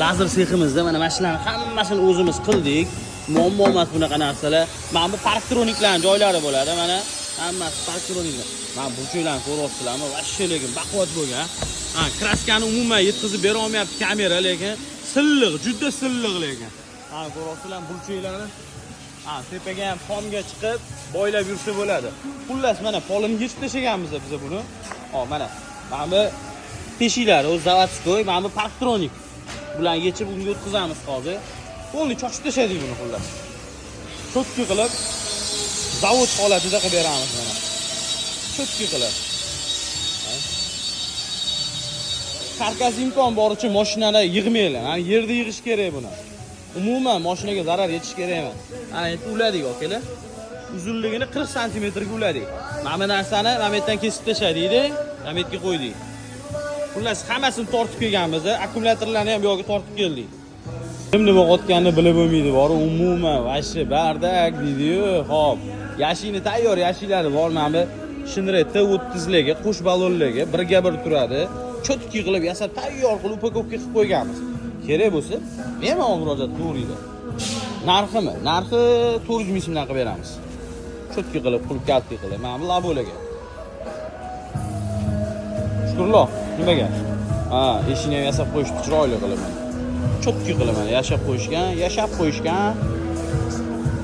Lazer seximizda mana shularni hammasini o'zimiz qildik. Muammo emas bunaqa narsalar. Mana bu parktroniklarning joylari bo'ladi. Mana hammasi parktroniklar. Mana burchaklarni ko'ryapsizlarmi? Vashshe lekin baquvvat bo'lgan. Kraskani umuman yetkazib bera olmayapti kamera, lekin silliq, juda silliq lekin. Ko'ryapsizlarmi burchaklarni? Tepaga ham xomga chiqib boylab yursa bo'ladi. Xullas mana polini yechib tashlaganmiz biz buni. Mana bu teshiklari o'z zavodskoy, mana bu parktronik. Bularni yechib unga o'tkazamiz hozir. Qo'lni chochib tashladik buni xullas. Cho'tki qilib zavod holatida qilib beramiz mana. Cho'tki qilib. Karkas imkon boricha mashinani yig'manglar. Yerda yig'ish kerak buni. Umuman mashinaga zarar yetish kerak emas. Endi uladik akalar. Uzunligini 40 sm ga uladik. Mana bu narsani mana bu yerdan kesib tashladik, mana bu yerga qo'ydik. Xullas hammasini tortib kelganmiz, akkumulyatorlarni ham bu yerga tortib keldik. Kim nima o'tganini bilib bo'lmaydi, bor umuman vashshi bardak deydi-yu. Xo'p, yashini tayyor yashiklari bor, mana bu Shinre T30larga, qo'sh ballonlarga birga bir turadi. Cho'tki qilib yasab tayyor qilib upakovka qilib qo'yganmiz. Kerak bo'lsa, bemalol murojaat qilaveradi. Narximi? Narxi 400 ming so'mdan qilib beramiz. Cho'tki qilib, pul kalti qilib, mana bu labolaga. Shukrlar, nimaga? Eshikni ham yasab qo'yishdi, chiroyli qilib. Cho'tki qilib mana yashab qo'yishgan.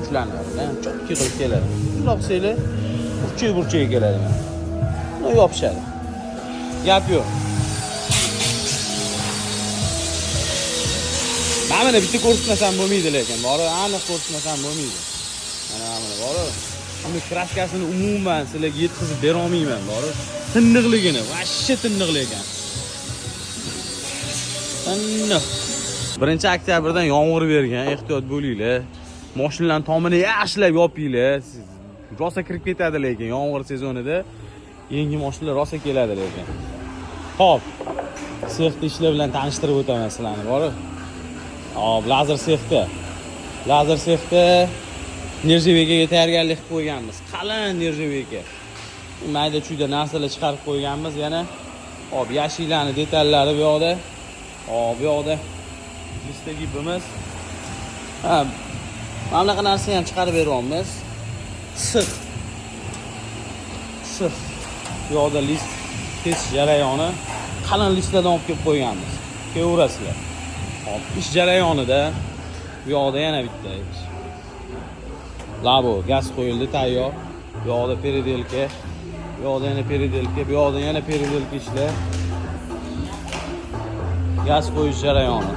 Shularni bilan cho'tki qilib keladi. Shundoq qilsanglar, burchak keladi mana. Buni yopishadi. Gap yo'q. Mana bitta ko'rsatmasam bo'lmaydi lekin, bor, aniq ko'rsatmasam bo'lmaydi. Mana bor. Uni kraskasini umuman sizlarga yetkazib bera olmayman, bor. Tinniqligini, vashshi tinniqli ekan. Tinniq. 1-oktyabrdan yomg'ir bergan, ehtiyot bo'linglar. Mashinalarning tomini yaxshilab yopinglar. Rosa kirib ketadi lekin yomg'ir sezonida yangi mashinalar rosa keladi lekin. Xo'p, sexda ishlar bilan tanishtirib o'taman sizlarni, bor. Hop, lazer sexda nержавейкаga tayyorgarlik qilib qo'yganmiz. Qalin nержавейка. Mayda-chuyda narsalar chiqarib qo'yganmiz yana. Hop, yashiklarning detallari bu yoqda. Hop, bu yoqda lista gibimiz. Mana bunaqa narsa ham chiqarib beryapmiz. Six. Bu yoqda list test jarayoni qalin listlardan olib kelib qo'yganmiz. Ko'rasizlar. Hop, ish jarayonida bu yoqda yana bitta ish. Labo, gaz qo'yildi, tayyor. Bu yoqda peridelka, bu yoqda yana peridelka, bu yoqda yana peridelka ishlar. Gaz qo'yish jarayoni.